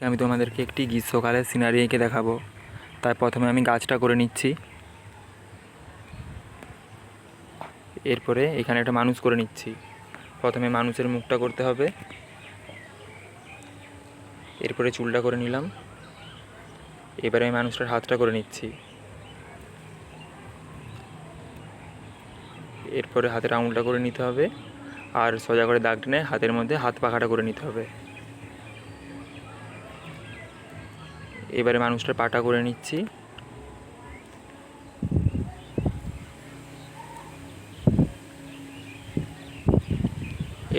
আমি তোমাদেরকে একটি গ্রীষ্মকালের সিনারি এঁকে দেখাবো। তাই প্রথমে আমি গাছটা করে নিচ্ছি। এরপরে এখানে একটা মানুষ করে নিচ্ছি। প্রথমে মানুষের মুখটা করতে হবে, এরপরে চুলটা করে নিলাম। এবারে আমি মানুষটার হাতটা করে নিচ্ছি। এরপরে হাতের আঙুলটা করে নিতে হবে, আর সোজা করে দাগ টেনে হাতের মধ্যে হাত পাখাটা করে নিতে হবে। এবারে মানুষটার পাটা করে নিচ্ছি।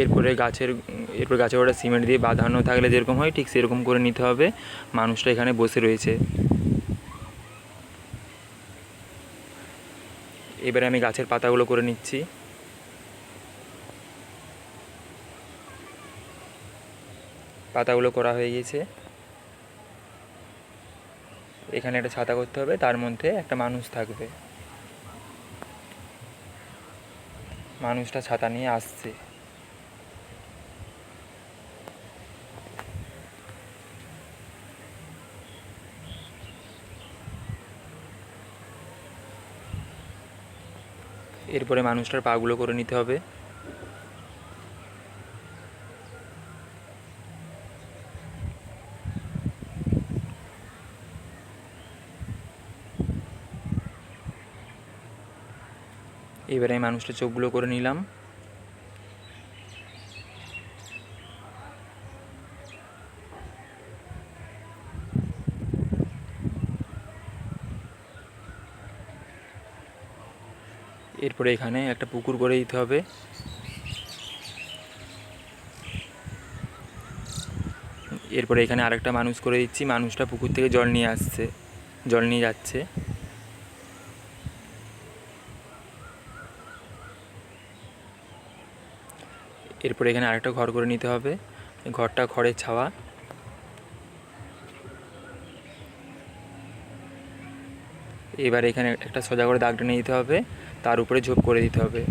এরপরে গাছের ওটা সিমেন্ট দিয়ে বাঁধানো থাকলে যেরকম হয় ঠিক সেরকম করে নিতে হবে। মানুষটা এখানে বসে রয়েছে। এবারে আমি গাছের পাতাগুলো করে নিচ্ছি। পাতাগুলো করা হয়ে গেছে। এখানে একটা ছাতা করতে হবে, তার মধ্যে একটা মানুষ থাকবে। মানুষটা ছাতা নিয়ে আসছে। এরপরে মানুষটার পাগুলো করে নিতে হবে। এবারে আমি মানুষটার চোখগুলো করে নিলাম। এরপরে এখানে একটা পুকুর করে দিতে হবে। এরপরে এখানে আরেকটা মানুষ করে দিচ্ছি। মানুষটা পুকুর থেকে জল নিয়ে যাচ্ছে। এরপরে এখানে আরেকটা ঘর করে নিতে হবে। ঘরটা খড়ের ছাওয়া। এবার এখানে একটা সোজা করে দাগ টেনে দিতে হবে, তার উপরে ঝোপ করে দিতে হবে।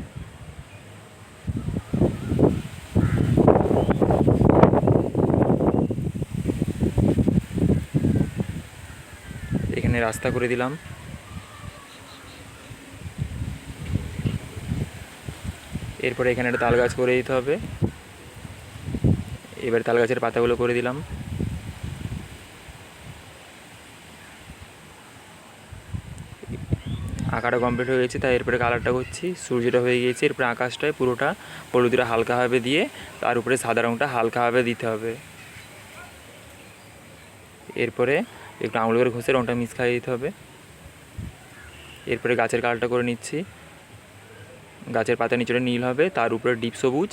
এখানে রাস্তা করে দিলাম। এরপরে এখানে একটা তাল গাছ করে দিতে হবে। এবার তাল গাছের পাতাগুলো করে দিলাম। আঁকাটা কমপ্লিট হয়ে গেছে, তাই এরপরে কালারটা করছি। সূর্যটা হয়ে গিয়েছে। এরপরে আকাশটায় পুরোটা হলুদটা হালকাভাবে দিয়ে তার উপরে সাদা রঙটা হালকাভাবে দিতে হবে। এরপরে একটু আঙুল করে ঘষে রঙটা মিক্স খাইয়ে দিতে হবে। এরপরে গাছের কালারটা করে নিচ্ছি। গাছের পাতা নিচেটা নীল হবে, তার উপরে ডিপ সবুজ,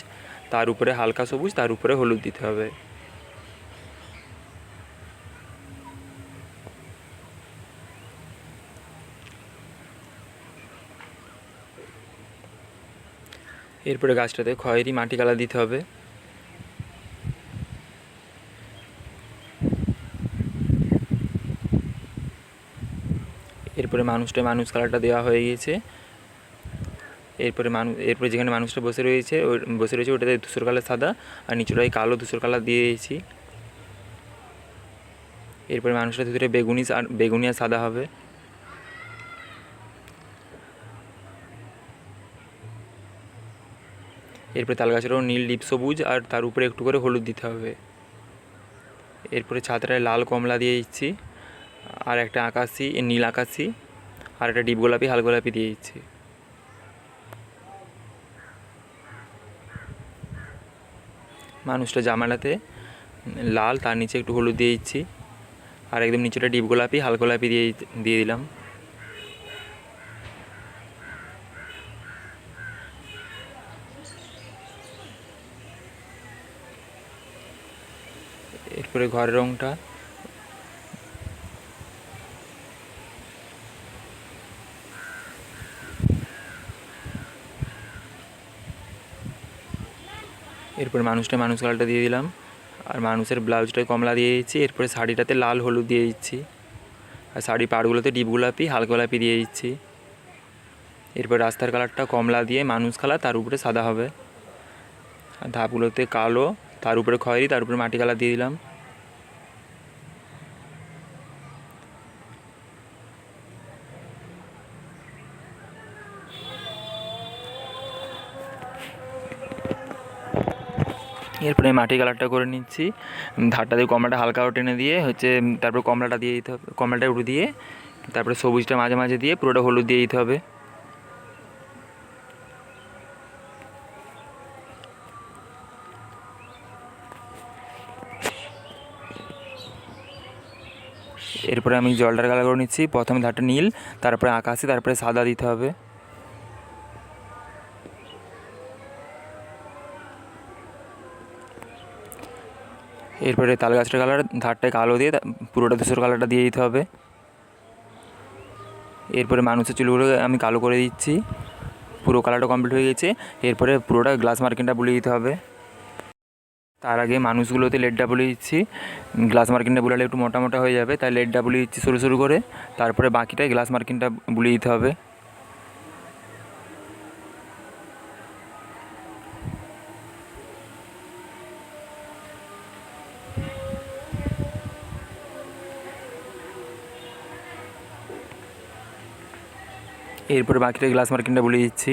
তার উপরে হালকা সবুজ, তার উপরে হলুদ দিতে হবে। এরপরে গাছটাতে খয়েরি মাটি কালার দিতে হবে। এরপরে মানুষ কালারটা দেওয়া হয়ে গিয়েছে। এরপরে যেখানে মানুষটা বসে রয়েছে ওটাতে ধূসর কালার সাদা, আর নিচুটাই কালো ধূসর কালার দিয়ে দিয়েছি। এরপরে মানুষটা ভিতরে বেগুনি আর সাদা হবে। এরপরে তাল গাছেরও নীল ডিপ সবুজ, আর তার উপরে একটু করে হলুদ দিতে হবে। এরপরে ছাতাটায় লাল কমলা দিয়ে দিচ্ছি, আর একটা নীল আকাশি, আর একটা ডিপ গোলাপি হাল গোলাপি দিয়ে দিচ্ছি। মানুষটা জামাটাতে লাল, তার নিচে একটু হলুদ দিয়ে দিচ্ছি, আর একদম নিচেটা ডিপ গোলাপি হাল গোলাপি দিয়ে দিলাম। এরপরে ঘরের রঙটা এরপরে মানুষ কালারটা দিয়ে দিলাম, আর মানুষের ব্লাউজটায় কমলা দিয়ে দিচ্ছি। এরপরে শাড়িটাতে লাল হলুদ দিয়ে দিচ্ছি, আর শাড়ি পাড়গুলোতে ডিপ গোলাপি হাল গোলাপি দিয়ে দিচ্ছি। এরপর রাস্তার কালারটা কমলা দিয়ে মানুষ কালার, তার উপরে সাদা হবে। আর ধাপগুলোতে কালো, তার উপরে খয়েরি, তার উপরে মাটি কালার দিয়ে দিলাম। এরপরে মাটি কালারটা করে নিচ্ছি। ধারটা দিয়ে কমলাটা হালকা টেনে দিয়ে হচ্ছে তারপর কমলাটা দিয়ে দিতে হবে, কমলাটা একটু দিয়ে তারপরে সবুজটা মাঝে মাঝে দিয়ে পুরোটা হলুদ দিয়ে দিতে হবে। এরপরে আমি জলটার কালার করে নিচ্ছি। প্রথমে ধারটা নীল, তারপরে আকাশি, তারপরে সাদা দিতে হবে। এরপরে তাল গাছটার কালার ধারটায় কালো দিয়ে পুরোটা ধূসর কালারটা দিয়ে দিতে হবে। এরপরে মানুষের চুলগুলো আমি কালো করে দিচ্ছি। পুরো কালারটা কমপ্লিট হয়ে গেছে। এরপরে পুরোটা গ্লাস মার্কিনটা বুলিয়ে দিতে হবে। তার আগে মানুষগুলোতে লেডটা বুলিয়ে দিচ্ছি। গ্লাস মার্কিনটা বুলালে একটু মোটা মোটা হয়ে যাবে, তাই লেডটা বুলিয়ে দিচ্ছি সরু সরু করে। তারপরে বাকিটাই গ্লাস মার্কিনটা বুলিয়ে দিতে হবে। এরপরে বাকিটা গ্লাস মার্কিনটা বুলিয়ে দিচ্ছি।